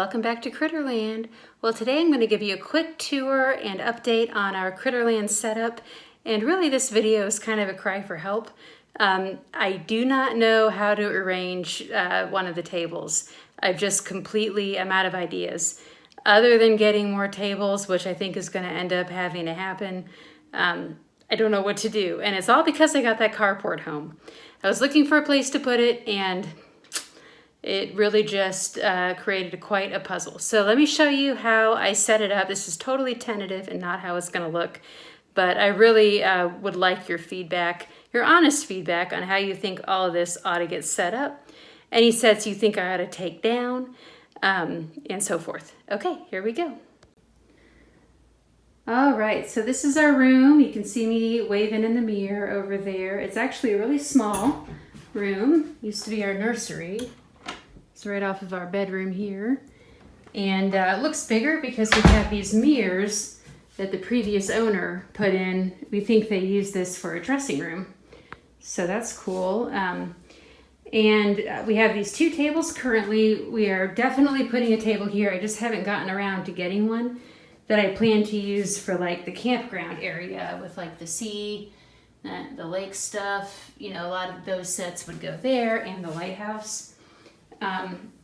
welcome back to Critterland. Well, today I'm going to give you a quick tour and update on our Critterland setup, and really this video is kind of a cry for help. I do not know how to arrange one of the tables. I'm out of ideas. Other than getting more tables, which I think is going to end up having to happen, I don't know what to do. And it's all because I got that Carport Home. I was looking for a place to put it, and it really just created quite a puzzle. So let me show you how I set it up. This is totally tentative and not how it's going to look, but I really would like your feedback, your honest feedback on how you think all of this ought to get set up. Any sets you think I ought to take down, and so forth. Okay, here we go. All right, so this is our room. You can see me waving in the mirror over there. It's actually a really small room. Used to be our nursery. It's right off of our bedroom here. And it looks bigger because we have these mirrors that the previous owner put in. We think they use this for a dressing room. So that's cool. And we have these two tables currently. We are definitely putting a table here. I just haven't gotten around to getting one that I plan to use for like the campground area with like the sea, the lake stuff. You know, a lot of those sets would go there, and the lighthouse.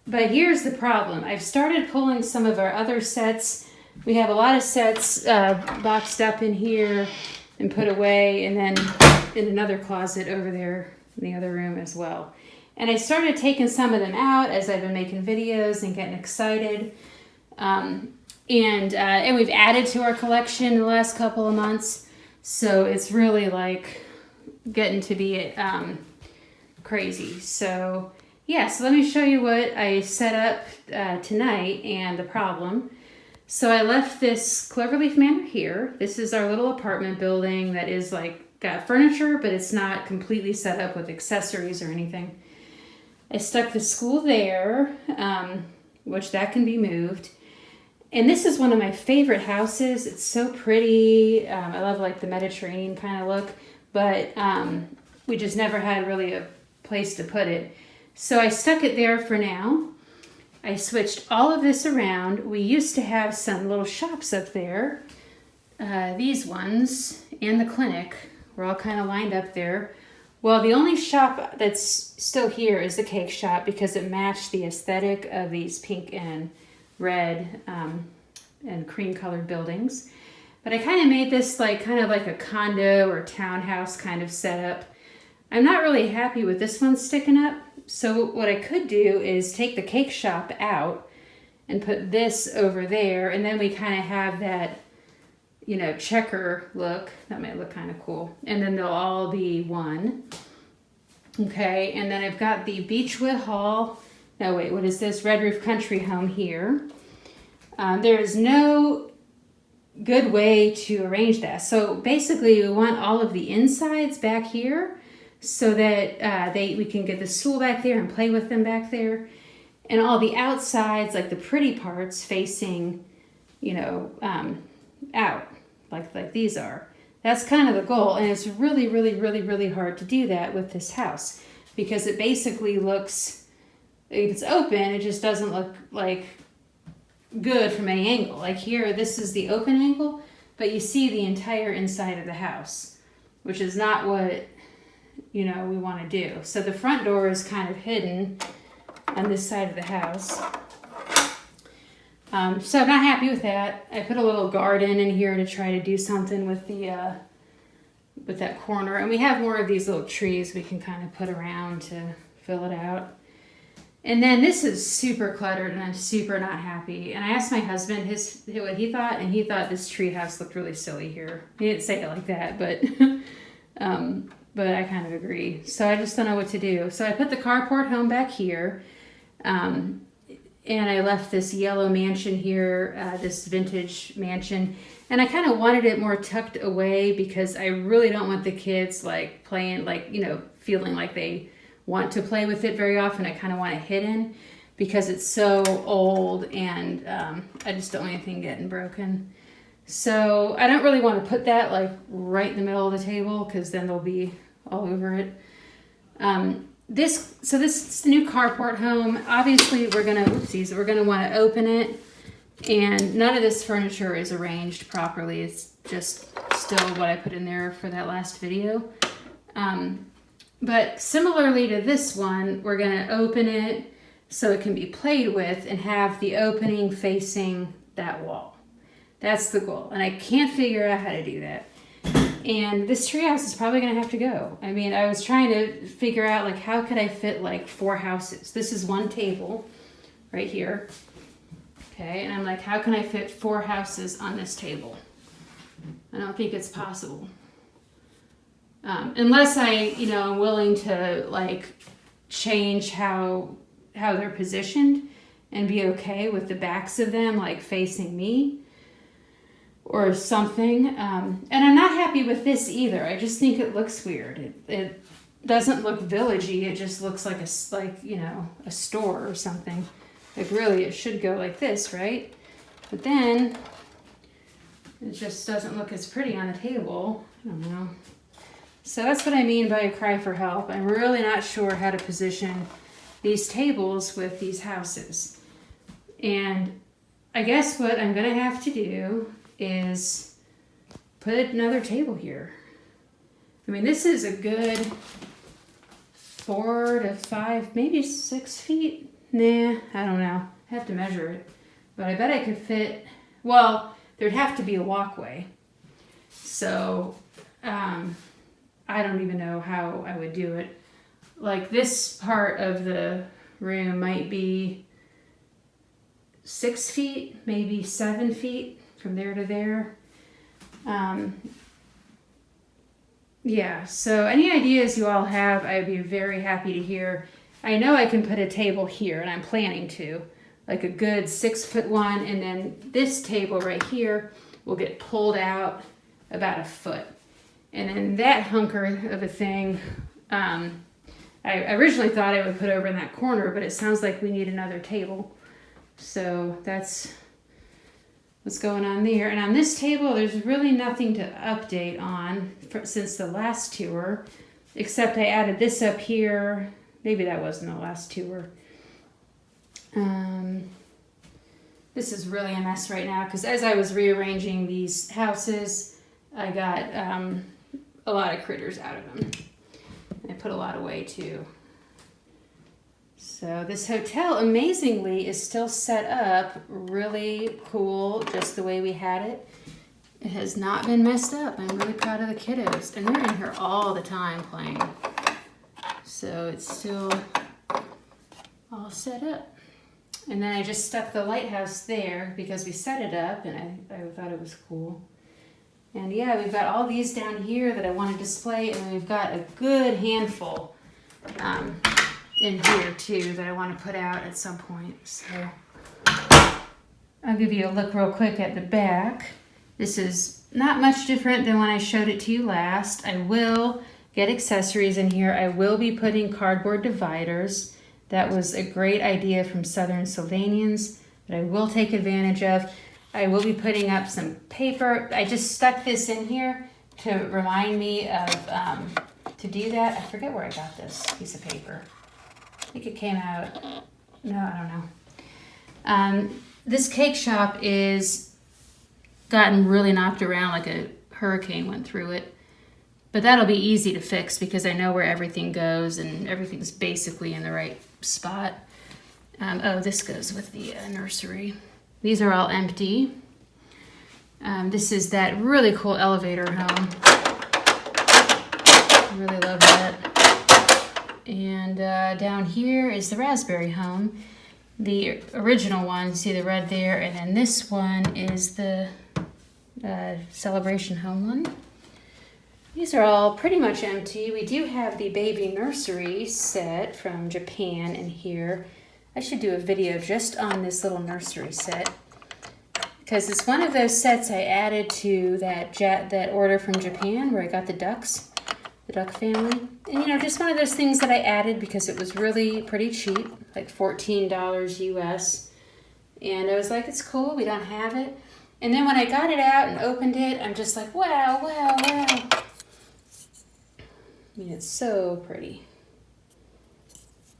But here's the problem. I've started pulling some of our other sets. We have a lot of sets boxed up in here and put away, and then in another closet over there in the other room as well. And I started taking some of them out as I've been making videos and getting excited. And we've added to our collection in the last couple of months. So it's really like getting to be crazy. So yeah, so let me show you what I set up tonight and the problem. So I left this Cloverleaf Manor here. This is our little apartment building that is like got furniture, but it's not completely set up with accessories or anything. I stuck the school there, which that can be moved. And this is one of my favorite houses. It's so pretty. I love like the Mediterranean kind of look, but we just never had really a place to put it. So I stuck it there for now. I switched all of this around. We used to have some little shops up there. These ones and the clinic were all kind of lined up there. Well, the only shop that's still here is the cake shop because it matched the aesthetic of these pink and red and cream colored buildings. But I kind of made this kind of like a condo or townhouse kind of setup. I'm not really happy with this one sticking up. So what I could do is take the cake shop out and put this over there, and then we kind of have that, you know, checker look. That might look kind of cool. And then they'll all be one. Okay, and then I've got the Beechwood Hall. No, wait, what is this? Red Roof Country Home here. There is no good way to arrange that. So basically we want all of the insides back here, so that we can get the stool back there and play with them back there. And all the outsides, like the pretty parts, facing, you know, out, like these are. That's kind of the goal. And it's really, really, really, really hard to do that with this house because it basically looks, if it's open, it just doesn't look like good from any angle. Like here, this is the open angle, but you see the entire inside of the house, which is not what, you know, we want to do. So the front door is kind of hidden on this side of the house. So I'm not happy with that. I put a little garden in here to try to do something with the with that corner. And we have more of these little trees we can kind of put around to fill it out. And then this is super cluttered and I'm super not happy. And I asked my husband what he thought, and he thought this tree house looked really silly here. He didn't say it like that, but but I kind of agree. So I just don't know what to do. So I put the Carport Home back here. And I left this yellow mansion here, this vintage mansion. And I kind of wanted it more tucked away because I really don't want the kids like playing, like, you know, feeling like they want to play with it very often. I kind of want it hidden because it's so old, and I just don't want anything getting broken. So I don't really want to put that like right in the middle of the table because then they'll be all over it. this is the new Carport Home. Obviously, we're gonna want to open it, and none of this furniture is arranged properly. It's just still what I put in there for that last video. But similarly to this one, we're gonna open it so it can be played with and have the opening facing that wall. That's the goal, and I can't figure out how to do that. And this treehouse is probably gonna have to go. I mean, I was trying to figure out like how could I fit like 4 houses. This is one table right here. Okay, and I'm like, how can I fit 4 houses on this table? I don't think it's possible. Unless I, am willing to like change how they're positioned and be okay with the backs of them like facing me or something. And I'm not happy with this either. I just think it looks weird. It doesn't look villagey. It just looks like a store or something. Like really, it should go like this, right? But then it just doesn't look as pretty on the table. I don't know. So that's what I mean by a cry for help. I'm really not sure how to position these tables with these houses. And I guess what I'm gonna have to do is put another table here. I mean, this is a good 4 to 5, maybe 6 feet. Nah, I don't know. I have to measure it. But I bet I could fit, well, there'd have to be a walkway. So, I don't even know how I would do it. Like this part of the room might be 6 feet, maybe 7 feet from there to there. Yeah, so any ideas you all have, I'd be very happy to hear. I know I can put a table here, and I'm planning to, like a good 6-foot one, and then this table right here will get pulled out about 1 foot. And then that hunker of a thing, I originally thought I would put over in that corner, but it sounds like we need another table. So that's what's going on there. And on this table, there's really nothing to update on since the last tour, except I added this up here. Maybe that wasn't the last tour. This is really a mess right now, because as I was rearranging these houses, I got a lot of critters out of them. And I put a lot away too. So this hotel, amazingly, is still set up really cool, just the way we had it. It has not been messed up. I'm really proud of the kiddos. And they're in here all the time playing. So it's still all set up. And then I just stuck the lighthouse there because we set it up and I thought it was cool. And yeah, we've got all these down here that I want to display, and we've got a good handful in here too that I want to put out at some point. So I'll give you a look real quick at the back. This is not much different than when I showed it to you last. I will get accessories in here. I will be putting cardboard dividers. That was a great idea from Southern Sylvanians that I will take advantage of. I will be putting up some paper. I just stuck this in here to remind me of, to do that. I forget where I got this piece of paper. I think it came out, no, I don't know. This cake shop is gotten really knocked around, like a hurricane went through it. But that'll be easy to fix because I know where everything goes and everything's basically in the right spot. Oh, this goes with the nursery. These are all empty. This is that really cool elevator home. I really love that. And down here is the raspberry home. The original one, see the red there, and then this one is the celebration home one. These are all pretty much empty. We do have the baby nursery set from Japan in here. I should do a video just on this little nursery set because it's one of those sets I added to that order from Japan where I got the ducks, the duck family. And just one of those things that I added because it was really pretty cheap, like $14 US. And I was like, it's cool, we don't have it. And then when I got it out and opened it, I'm just like, wow, wow, wow. I mean, it's so pretty.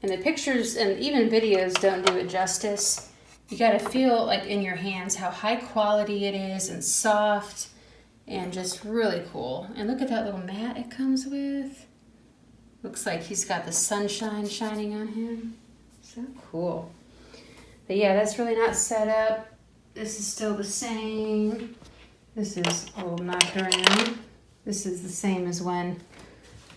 And the pictures and even videos don't do it justice. You gotta feel like in your hands how high quality it is and soft and just really cool. And look at that little mat it comes with. Looks like he's got the sunshine shining on him. So cool. But yeah, that's really not set up. This is still the same. This is a little knocked around. This is the same as when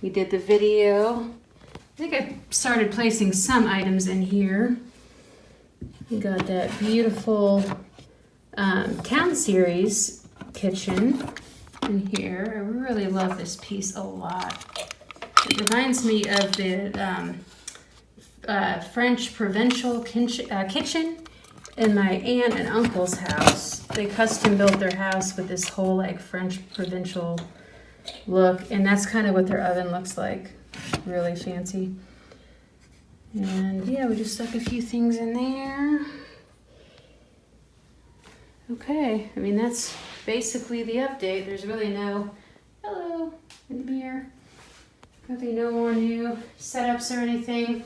we did the video. I think I started placing some items in here. We got that beautiful Town Series kitchen in here. I really love this piece a lot. It reminds me of the French provincial kitchen in my aunt and uncle's house. They custom built their house with this whole like French provincial look, and that's kind of what their oven looks like. Really fancy. And yeah, we just stuck a few things in there. Okay, I mean that's basically the update. There's really no, hello, in the mirror. Nothing, no more new setups or anything.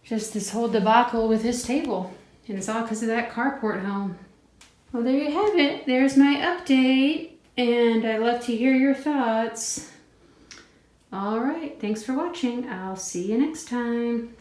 Just this whole debacle with his table. And it's all because of that carport home. Well, there you have it. There's my update. And I'd love to hear your thoughts. All right, thanks for watching. I'll see you next time.